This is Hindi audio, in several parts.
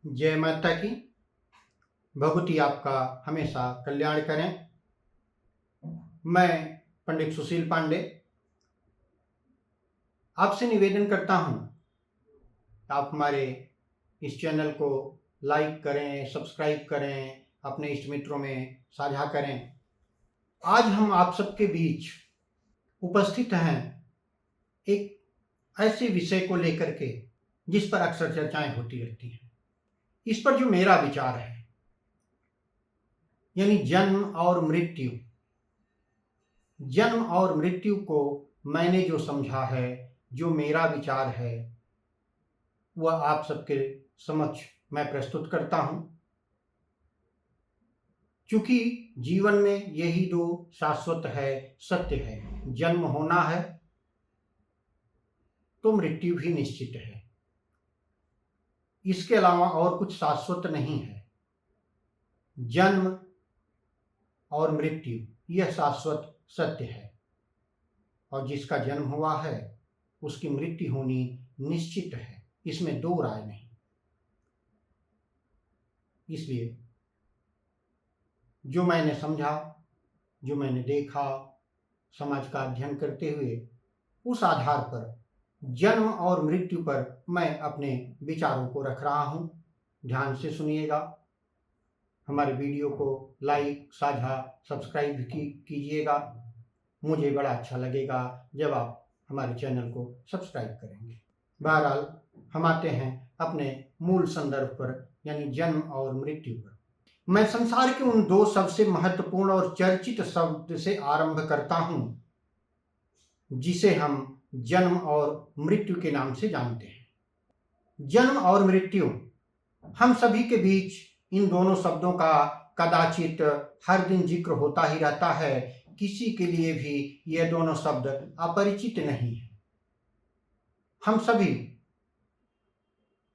जय माता की। भगवती आपका हमेशा कल्याण करें। मैं पंडित सुशील पांडे आपसे निवेदन करता हूं, आप हमारे इस चैनल को लाइक करें, सब्सक्राइब करें, अपने इष्ट मित्रों में साझा करें। आज हम आप सबके बीच उपस्थित हैं एक ऐसे विषय को लेकर के जिस पर अक्सर चर्चाएं होती रहती हैं। इस पर जो मेरा विचार है, यानी जन्म और मृत्यु। जन्म और मृत्यु को मैंने जो समझा है, जो मेरा विचार है, वह आप सबके समक्ष मैं प्रस्तुत करता हूं। क्योंकि जीवन में यही दो शाश्वत है, सत्य है। जन्म होना है तो मृत्यु भी निश्चित है। इसके अलावा और कुछ शाश्वत नहीं है। जन्म और मृत्यु यह शाश्वत सत्य है, और जिसका जन्म हुआ है उसकी मृत्यु होनी निश्चित है, इसमें दो राय नहीं। इसलिए जो मैंने समझा, जो मैंने देखा, समाज का अध्ययन करते हुए, उस आधार पर जन्म और मृत्यु पर मैं अपने विचारों को रख रहा हूं। ध्यान से सुनिएगा। हमारे वीडियो को लाइक, साझा, सब्सक्राइब कीजिएगा। मुझे बड़ा अच्छा लगेगा जब आप हमारे चैनल को सब्सक्राइब करेंगे। बहरहाल हम आते हैं अपने मूल संदर्भ पर, यानी जन्म और मृत्यु पर। मैं संसार के उन दो सबसे महत्वपूर्ण और चर्चित शब्द से आरंभ करता हूं जिसे हम जन्म और मृत्यु के नाम से जानते हैं। जन्म और मृत्यु, हम सभी के बीच इन दोनों शब्दों का कदाचित हर दिन जिक्र होता ही रहता है। किसी के लिए भी ये दोनों शब्द अपरिचित नहीं है। हम सभी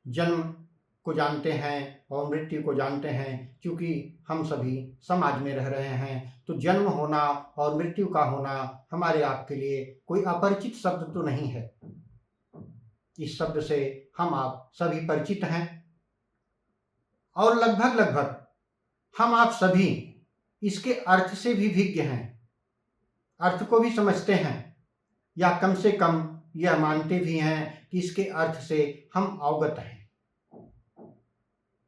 जन्म को जानते हैं और मृत्यु को जानते हैं, क्योंकि हम सभी समाज में रह रहे हैं। तो जन्म होना और मृत्यु का होना हमारे आपके लिए कोई अपरिचित शब्द तो नहीं है। इस शब्द से हम आप सभी परिचित हैं, और लगभग हम आप सभी इसके अर्थ से भी विज्ञ हैं, अर्थ को भी समझते हैं, या कम से कम यह मानते भी हैं कि इसके अर्थ से हम अवगत हैं।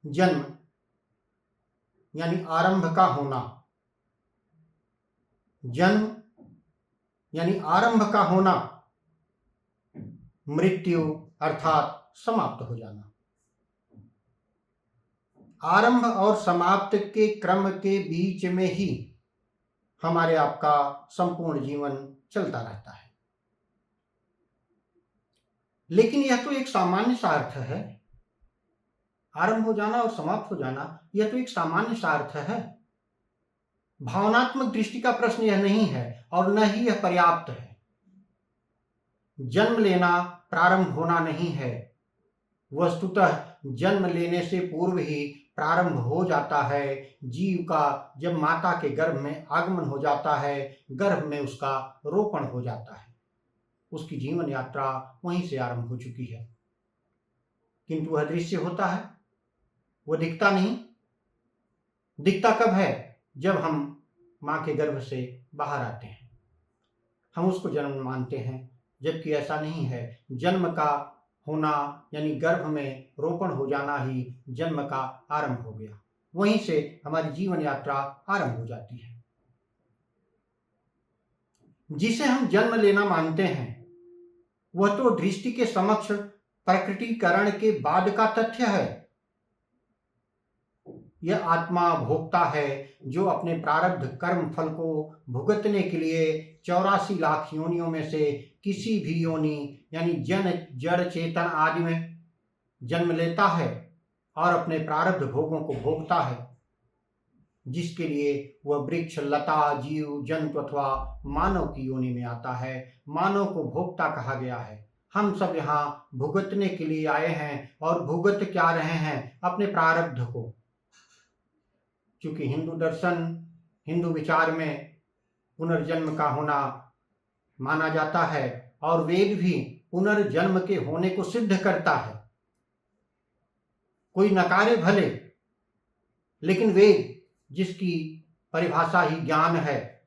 जन्म यानी आरंभ का होना, जन्म यानी आरंभ का होना, मृत्यु अर्थात समाप्त हो जाना। आरंभ और समाप्त के क्रम के बीच में ही हमारे आपका संपूर्ण जीवन चलता रहता है। लेकिन यह तो एक सामान्य सा अर्थ है। आरंभ हो जाना और समाप्त हो जाना, यह तो एक सामान्य सा अर्थ है। भावनात्मक दृष्टि का प्रश्न यह नहीं है, और न ही यह पर्याप्त है। जन्म लेना प्रारंभ होना नहीं है। वस्तुतः जन्म लेने से पूर्व ही प्रारंभ हो जाता है। जीव का जब माता के गर्भ में आगमन हो जाता है, गर्भ में उसका रोपण हो जाता है, उसकी जीवन यात्रा वहीं से आरंभ हो चुकी है। किंतु वह दृश्य होता है, वह दिखता नहीं। दिखता कब है? जब हम माँ के गर्भ से बाहर आते हैं, हम उसको जन्म मानते हैं, जबकि ऐसा नहीं है। जन्म का होना यानी गर्भ में रोपण हो जाना ही जन्म का आरंभ हो गया। वहीं से हमारी जीवन यात्रा आरंभ हो जाती है। जिसे हम जन्म लेना मानते हैं, वह तो दृष्टि के समक्ष प्रकटीकरण के बाद का तथ्य है। यह आत्मा भोक्ता है, जो अपने प्रारब्ध कर्म फल को भुगतने के लिए 84 लाख योनियों में से किसी भी योनि यानी जड़ चेतन आदि में जन्म लेता है और अपने प्रारब्ध भोगों को भोगता है, जिसके लिए वह वृक्ष, लता, जीव जंतु अथवा मानव की योनि में आता है। मानव को भोक्ता कहा गया है। हम सब यहाँ भुगतने के लिए आए हैं, और भुगत क्या रहे हैं? अपने प्रारब्ध को। क्योंकि हिंदू दर्शन, हिंदू विचार में पुनर्जन्म का होना माना जाता है, और वेद भी पुनर्जन्म के होने को सिद्ध करता है। कोई नकारे भले, लेकिन वेद जिसकी परिभाषा ही ज्ञान है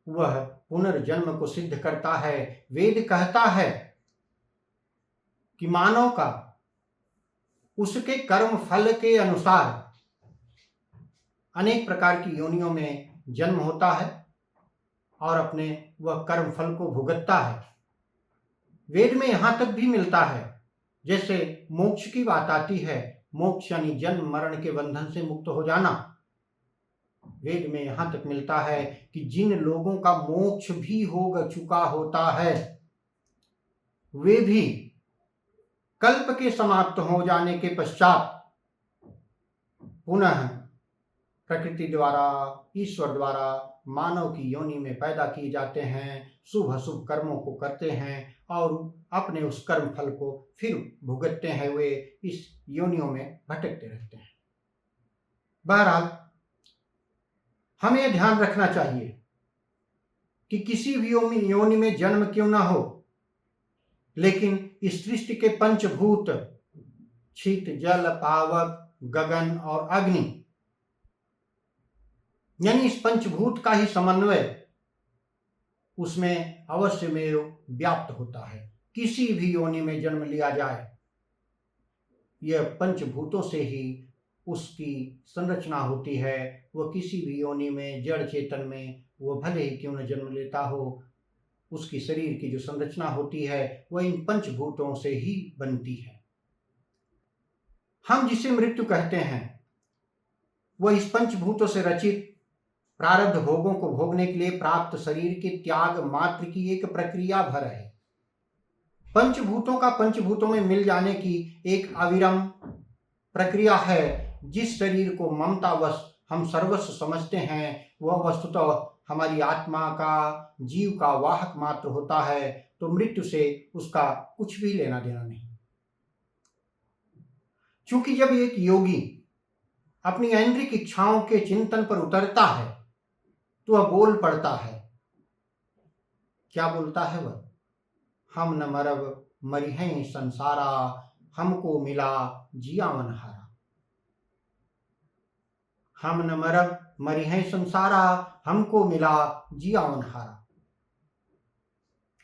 वह पुनर्जन्म को सिद्ध करता है। वेद कहता है कि मानव का उसके कर्म फल के अनुसार अनेक प्रकार की योनियों में जन्म होता है और अपने वह कर्म फल को भुगतता है। वेद में यहां तक भी मिलता है, जैसे मोक्ष की बात आती है, मोक्ष यानी जन्म मरण के बंधन से मुक्त हो जाना। वेद में यहां तक मिलता है कि जिन लोगों का मोक्ष भी हो चुका होता है वे भी कल्प के समाप्त हो जाने के पश्चात पुनः प्रकृति द्वारा, ईश्वर द्वारा मानव की योनि में पैदा किए जाते हैं, शुभ अशुभ कर्मों को करते हैं और अपने उस कर्म फल को फिर भुगतते हैं। वे इस योनियों में भटकते रहते हैं। बहरहाल हमें ध्यान रखना चाहिए कि किसी भी योनि में जन्म क्यों ना हो, लेकिन इस सृष्टि के पंचभूत क्षित, जल, पावक, गगन और अग्नि यानी इस पंचभूत का ही समन्वय उसमें अवश्य में व्याप्त होता है। किसी भी योनि में जन्म लिया जाए, यह पंचभूतों से ही उसकी संरचना होती है। वह किसी भी योनि में, जड़ चेतन में, वह भले ही क्यों न जन्म लेता हो, उसकी शरीर की जो संरचना होती है वह इन पंचभूतों से ही बनती है। हम जिसे मृत्यु कहते हैं वह इस पंचभूतों से रचित प्रारब्ध भोगों को भोगने के लिए प्राप्त शरीर के त्याग मात्र की एक प्रक्रिया भर है। पंचभूतों का पंचभूतों में मिल जाने की एक अविरम प्रक्रिया है। जिस शरीर को ममतावश हम सर्वस्व समझते हैं वह वस्तुतः हमारी आत्मा का, जीव का वाहक मात्र होता है, तो मृत्यु से उसका कुछ भी लेना देना नहीं। क्योंकि जब एक योगी अपनी ऐन्द्रिक इच्छाओं के चिंतन पर उतरता है तो वह बोल पड़ता है। क्या बोलता है वह? हम न मरब मरिहें संसारा, हमको मिला जियावन हारा। हम न मरब मरिहें संसारा, हमको मिला जियावन हारा,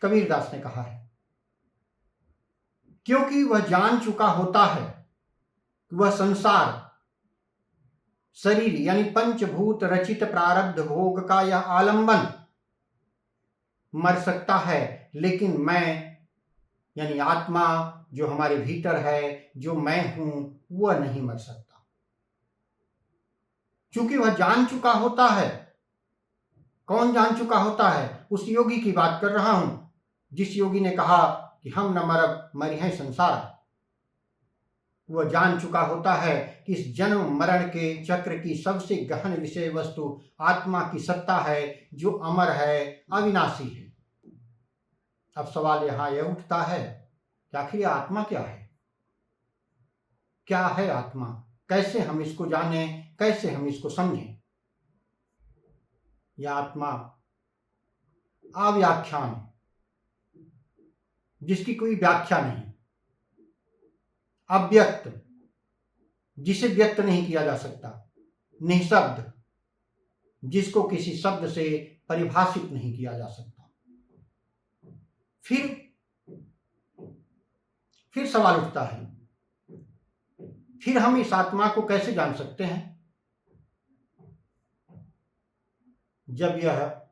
कबीरदास ने कहा है। क्योंकि वह जान चुका होता है कि वह संसार, शरीर यानी पंचभूत रचित प्रारब्ध भोग का यह आलंबन मर सकता है, लेकिन मैं यानी आत्मा जो हमारे भीतर है, जो मैं हूं, वह नहीं मर सकता। क्योंकि वह जान चुका होता है। कौन जान चुका होता है? उस योगी की बात कर रहा हूं, जिस योगी ने कहा कि हम न मरब मरिहें संसार। वह जान चुका होता है कि इस जन्म मरण के चक्र की सबसे गहन विषय वस्तु आत्मा की सत्ता है, जो अमर है, अविनाशी है। अब सवाल यहां यह उठता है कि आखिर आत्मा क्या है? क्या है आत्मा? कैसे हम इसको जानें, कैसे हम इसको समझें? यह आत्मा अव्याख्यान, जिसकी कोई व्याख्या नहीं, अव्यक्त, जिसे व्यक्त नहीं किया जा सकता, निःशब्द, जिसको किसी शब्द से परिभाषित नहीं किया जा सकता। फिर सवाल उठता है, फिर हम इस आत्मा को कैसे जान सकते हैं? जब यह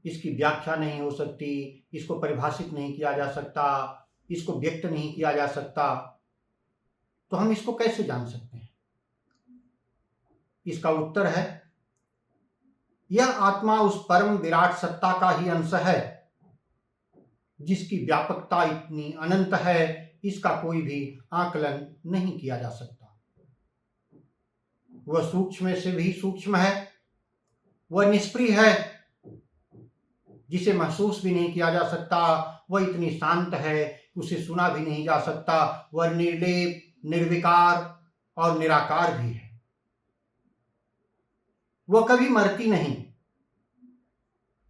इसकी व्याख्या नहीं हो सकती, इसको परिभाषित नहीं किया जा सकता, इसको व्यक्त नहीं किया जा सकता, तो हम इसको कैसे जान सकते हैं? इसका उत्तर है, यह आत्मा उस परम विराट सत्ता का ही अंश है, जिसकी व्यापकता इतनी अनंत है, इसका कोई भी आकलन नहीं किया जा सकता। वह सूक्ष्म से भी सूक्ष्म है, वह निष्प्रिय है, जिसे महसूस भी नहीं किया जा सकता। वह इतनी शांत है, उसे सुना भी नहीं जा सकता। वह निर्लेप, निर्विकार और निराकार भी है। वह कभी मरती नहीं,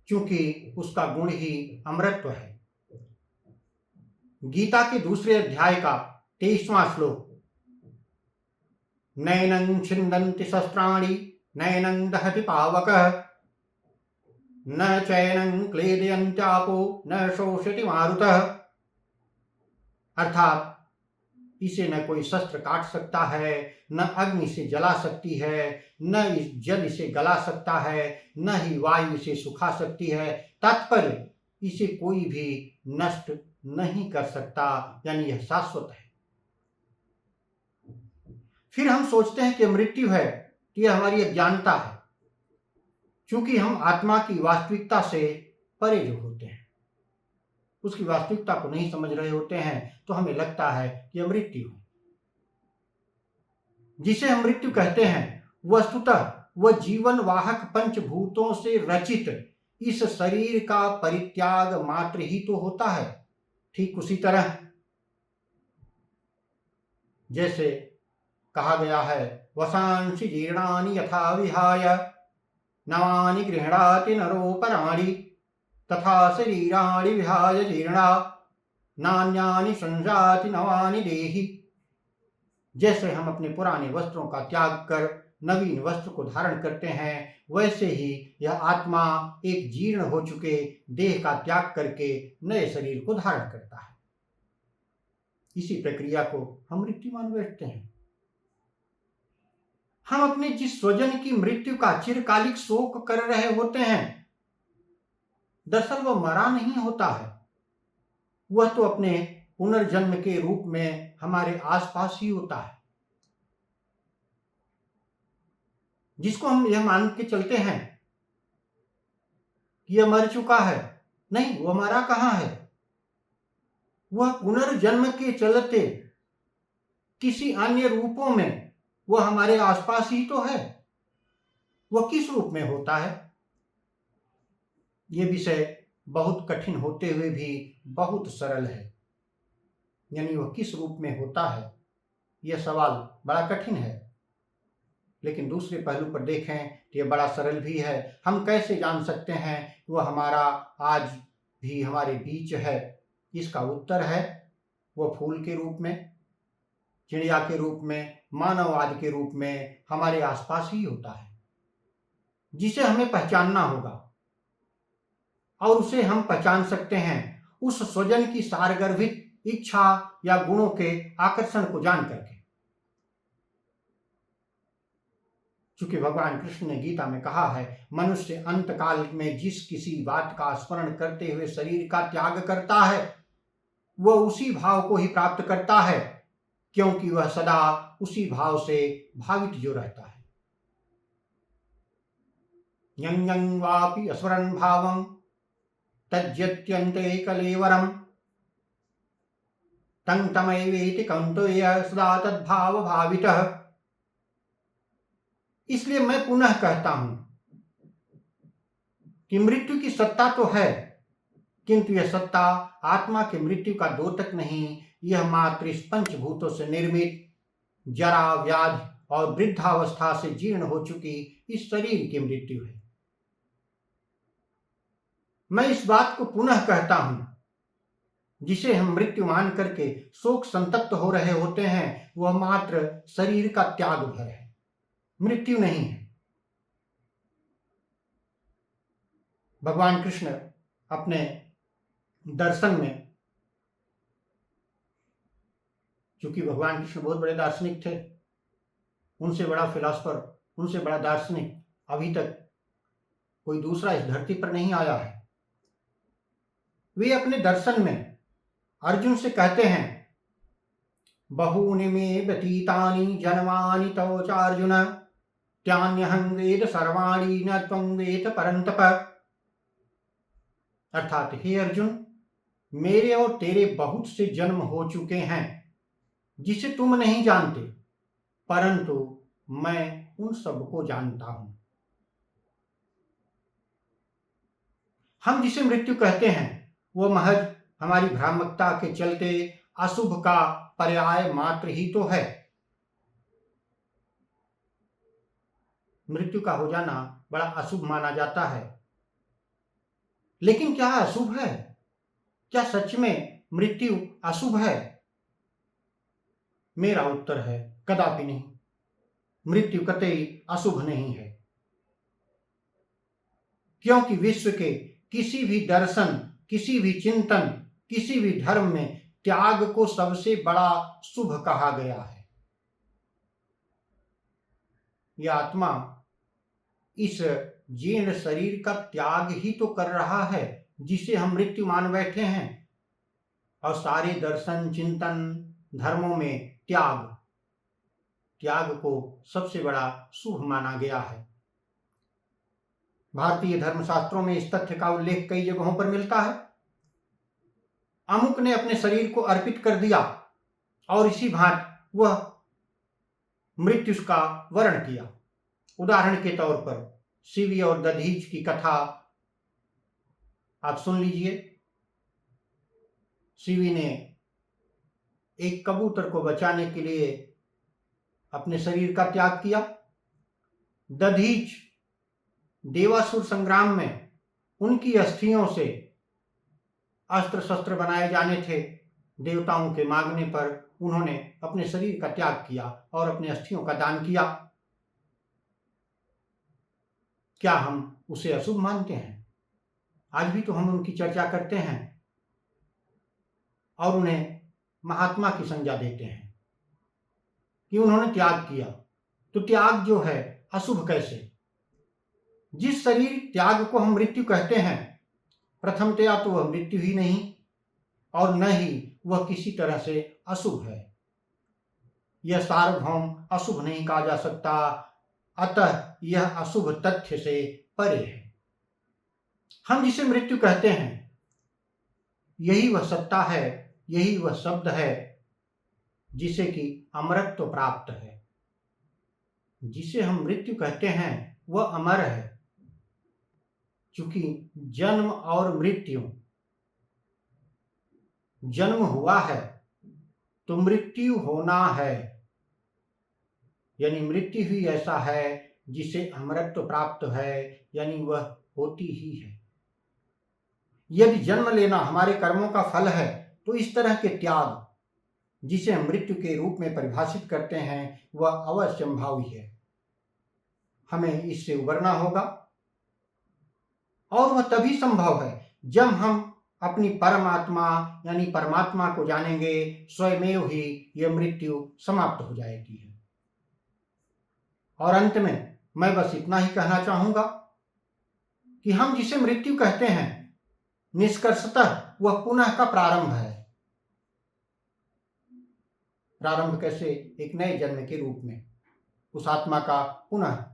क्योंकि उसका गुण ही अमरत्व है। गीता के दूसरे अध्याय का 23वां श्लोक नैनं छिन्दन्ति शस्त्राणि नैनं दहति पावकः न चैनं क्लेदयन्त्यापो न शोषयति मारुतः। अर्थात इसे न कोई शस्त्र काट सकता है, न अग्नि से जला सकती है, न इस जल इसे गला सकता है, न ही वायु इसे सुखा सकती है। तात्पर्य इसे कोई भी नष्ट नहीं कर सकता, यानी यह शाश्वत है। फिर हम सोचते हैं कि मृत्यु है, तो यह हमारी अज्ञानता है। क्योंकि हम आत्मा की वास्तविकता से परे जो होते हैं, उसकी वास्तविकता को नहीं समझ रहे होते हैं, तो हमें लगता है कि यह मृत्यु है। जिसे हम मृत्यु कहते हैं, वस्तुतः वह जीवन वाहक पंचभूतों से रचित इस शरीर का परित्याग मात्र ही तो होता है। ठीक उसी तरह जैसे कहा गया है, वसांसि जीर्णानि यथा विहाय नवानि गृह्णाति नरोपराणि तथा शरीराणि विहाय जीर्णा नान्यानि संजाति नवानि देहि। जैसे हम अपने पुराने वस्त्रों का त्याग कर नवीन वस्त्र को धारण करते हैं, वैसे ही यह आत्मा एक जीर्ण हो चुके देह का त्याग करके नए शरीर को धारण करता है। इसी प्रक्रिया को हम मृत्यु मान बैठते हैं। हम अपने जिस स्वजन की मृत्यु का चिरकालिक शोक कर रहे होते हैं, दरअसल वह मरा नहीं होता है, वह तो अपने पुनर्जन्म के रूप में हमारे आसपास ही होता है। जिसको हम यह मान के चलते हैं कि यह मर चुका है, नहीं, वह मरा कहाँ है। वह पुनर्जन्म के चलते किसी अन्य रूपों में वह हमारे आसपास ही तो है। वह किस रूप में होता है, यह विषय बहुत कठिन होते हुए भी बहुत सरल है। यानी वह किस रूप में होता है, यह सवाल बड़ा कठिन है, लेकिन दूसरे पहलू पर देखें तो यह बड़ा सरल भी है। हम कैसे जान सकते हैं कि वह हमारा आज भी हमारे बीच है? इसका उत्तर है, वह फूल के रूप में, चिड़िया के रूप में, मानव आदि के रूप में हमारे आसपास ही होता है, जिसे हमें पहचानना होगा। और उसे हम पहचान सकते हैं उस स्वजन की सारगर्भित इच्छा या गुणों के आकर्षण को जान करके। चूंकि भगवान कृष्ण ने गीता में कहा है, मनुष्य अंत काल में जिस किसी बात का स्मरण करते हुए शरीर का त्याग करता है, वह उसी भाव को ही प्राप्त करता है, क्योंकि वह सदा उसी भाव से भावित जो रहता है। यं यं वापि अस्मरन् भावं त्यज्यत्यन्ते कलेवरम् तं तमैवेति कौन्तेय सदा तद्भाव भावितः। इसलिए मैं पुनः कहता हूं कि मृत्यु की सत्ता तो है, किंतु यह सत्ता आत्मा की मृत्यु का द्योतक नहीं। यह मात्र इस पंचभूतों से निर्मित जरा, व्याधि और वृद्धावस्था से जीर्ण हो चुकी इस शरीर की मृत्यु है। मैं इस बात को पुनः कहता हूं, जिसे हम मृत्यु मान करके शोक संतप्त हो रहे होते हैं, वह मात्र शरीर का त्याग भर है, मृत्यु नहीं है। भगवान कृष्ण अपने दर्शन में, क्योंकि भगवान कृष्ण बहुत बड़े दार्शनिक थे, उनसे बड़ा फिलॉसफर, उनसे बड़ा दार्शनिक अभी तक कोई दूसरा इस धरती पर नहीं आया है। वे अपने दर्शन में अर्जुन से कहते हैं, बहूनि मे व्यतीतानि जन्मानि तव चार्जुन त्यान्यहं वेद सर्वाणि न त्वं वेद परन्तप। अर्थात हे अर्जुन, मेरे और तेरे बहुत से जन्म हो चुके हैं जिसे तुम नहीं जानते, परंतु मैं उन सबको जानता हूं। हम जिसे मृत्यु कहते हैं, वह महज हमारी भ्रामकता के चलते अशुभ का पर्याय मात्र ही तो है। मृत्यु का हो जाना बड़ा अशुभ माना जाता है, लेकिन क्या अशुभ है? क्या सच में मृत्यु अशुभ है? मेरा उत्तर है, कदापि नहीं। मृत्यु कतई अशुभ नहीं है, क्योंकि विश्व के किसी भी दर्शन, किसी भी चिंतन, किसी भी धर्म में त्याग को सबसे बड़ा शुभ कहा गया है। यह आत्मा इस जीर्ण शरीर का त्याग ही तो कर रहा है जिसे हम मृत्यु मान बैठे हैं। और सारे दर्शन, चिंतन, धर्मों में त्याग को सबसे बड़ा शुभ माना गया है। भारतीय धर्मशास्त्रों में इस तथ्य का उल्लेख कई जगहों पर मिलता है। अमुक ने अपने शरीर को अर्पित कर दिया और इसी भांति वह मृत्यु का वर्ण किया। उदाहरण के तौर पर शिवी और दधीच की कथा आप सुन लीजिए। शिवी ने एक कबूतर को बचाने के लिए अपने शरीर का त्याग किया। दधीच देवासुर संग्राम में उनकी अस्थियों से अस्त्र शस्त्र बनाए जाने थे। देवताओं के मांगने पर उन्होंने अपने शरीर का त्याग किया और अपने अस्थियों का दान किया। क्या हम उसे अशुभ मानते हैं? आज भी तो हम उनकी चर्चा करते हैं और उन्हें महात्मा की संज्ञा देते हैं कि उन्होंने त्याग किया। तो त्याग जो है अशुभ कैसे? जिस शरीर त्याग को हम मृत्यु कहते हैं, प्रथमतया तो वह मृत्यु ही नहीं और न ही वह किसी तरह से अशुभ है। यह सार्वभौम अशुभ नहीं कहा जा सकता, अतः यह अशुभ तथ्य से परे है। हम जिसे मृत्यु कहते हैं यही वह सत्ता है, यही वह शब्द है जिसे कि अमरत्व प्राप्त है। जिसे हम मृत्यु कहते हैं वह अमर है, क्योंकि जन्म और मृत्यु, जन्म हुआ है तो मृत्यु होना है, यानी मृत्यु ही ऐसा है जिसे अमरत्व प्राप्त है, यानी वह होती ही है। यदि जन्म लेना हमारे कर्मों का फल है तो इस तरह के त्याग जिसे हम मृत्यु के रूप में परिभाषित करते हैं वह अवश्यंभावी है। हमें इससे उबरना होगा और वह तभी संभव है जब हम अपनी परमात्मा यानी परमात्मा को जानेंगे। स्वयमेव ही यह मृत्यु समाप्त हो जाएगी। और अंत में मैं बस इतना ही कहना चाहूंगा कि हम जिसे मृत्यु कहते हैं निष्कर्षतः वह पुनः का प्रारंभ है। प्रारंभ कैसे? एक नए जन्म के रूप में उस आत्मा का पुनः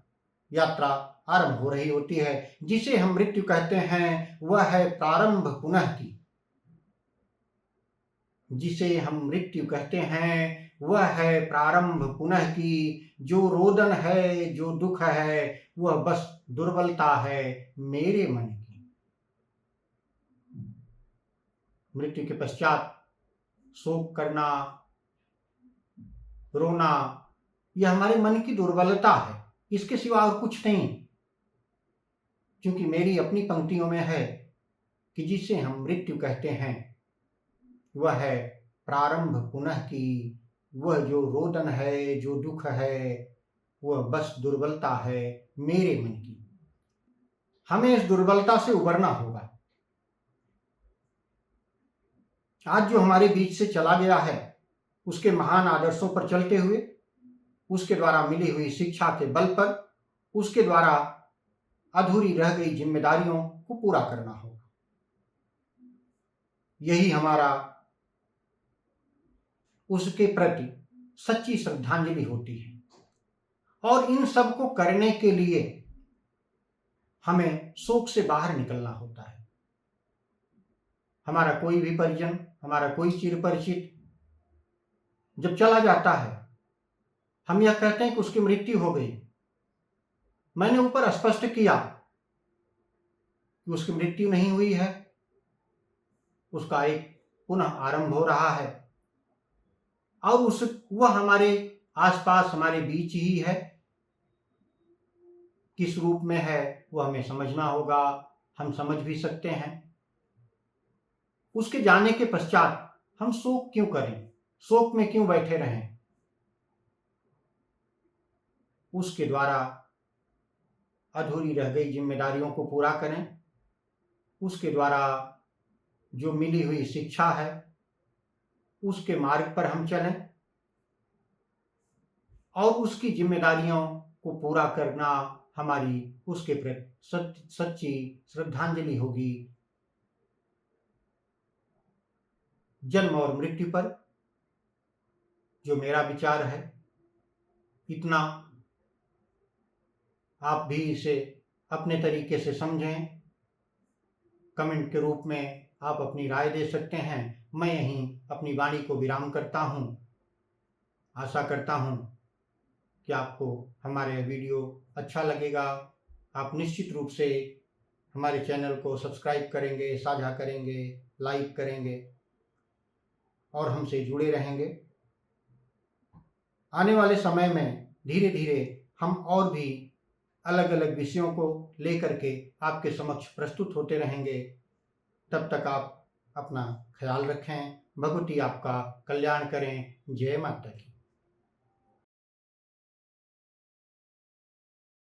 यात्रा आरंभ हो रही होती है। जिसे हम मृत्यु कहते हैं वह है प्रारंभ पुनः की। जिसे हम मृत्यु कहते हैं वह है प्रारंभ पुनः की। जो रोदन है, जो दुख है, वह बस दुर्बलता है मेरे मन की। मृत्यु के पश्चात शोक करना, रोना, यह हमारे मन की दुर्बलता है, इसके सिवा और कुछ नहीं। क्योंकि मेरी अपनी पंक्तियों में है कि जिसे हम मृत्यु कहते हैं वह है प्रारंभ पुनः की। वह जो रोदन है, जो दुख है, वह बस दुर्बलता है मेरे मन की। हमें इस दुर्बलता से उबरना होगा। आज जो हमारे बीच से चला गया है उसके महान आदर्शों पर चलते हुए, उसके द्वारा मिली हुई शिक्षा के बल पर, उसके द्वारा अधूरी रह गई जिम्मेदारियों को पूरा करना होगा। यही हमारा उसके प्रति सच्ची श्रद्धांजलि होती है। और इन सब को करने के लिए हमें शोक से बाहर निकलना होता है। हमारा कोई भी परिजन, हमारा कोई चिर परिचित जब चला जाता है, हम यह कहते हैं कि उसकी मृत्यु हो गई। मैंने ऊपर स्पष्ट किया कि उसकी मृत्यु नहीं हुई है, उसका एक पुनः आरंभ हो रहा है और वह हमारे आसपास, हमारे बीच ही है। किस रूप में है वह हमें समझना होगा। हम समझ भी सकते हैं। उसके जाने के पश्चात हम शोक क्यों करें, शोक में क्यों बैठे रहें? उसके द्वारा अधूरी रह गई जिम्मेदारियों को पूरा करें, उसके द्वारा जो मिली हुई शिक्षा है उसके मार्ग पर हम चलें और उसकी जिम्मेदारियों को पूरा करना हमारी उसके प्रति सच्ची श्रद्धांजलि होगी। जन्म और मृत्यु पर जो मेरा विचार है, इतना आप भी इसे अपने तरीके से समझें। कमेंट के रूप में आप अपनी राय दे सकते हैं। मैं यहीं अपनी वाणी को विराम करता हूँ। आशा करता हूँ कि आपको हमारे वीडियो अच्छा लगेगा। आप निश्चित रूप से हमारे चैनल को सब्सक्राइब करेंगे, साझा करेंगे, लाइक करेंगे और हमसे जुड़े रहेंगे। आने वाले समय में धीरे धीरे हम और भी अलग अलग विषयों को लेकर के आपके समक्ष प्रस्तुत होते रहेंगे। तब तक आप अपना ख्याल रखें। भगवती आपका कल्याण करें। जय माता की।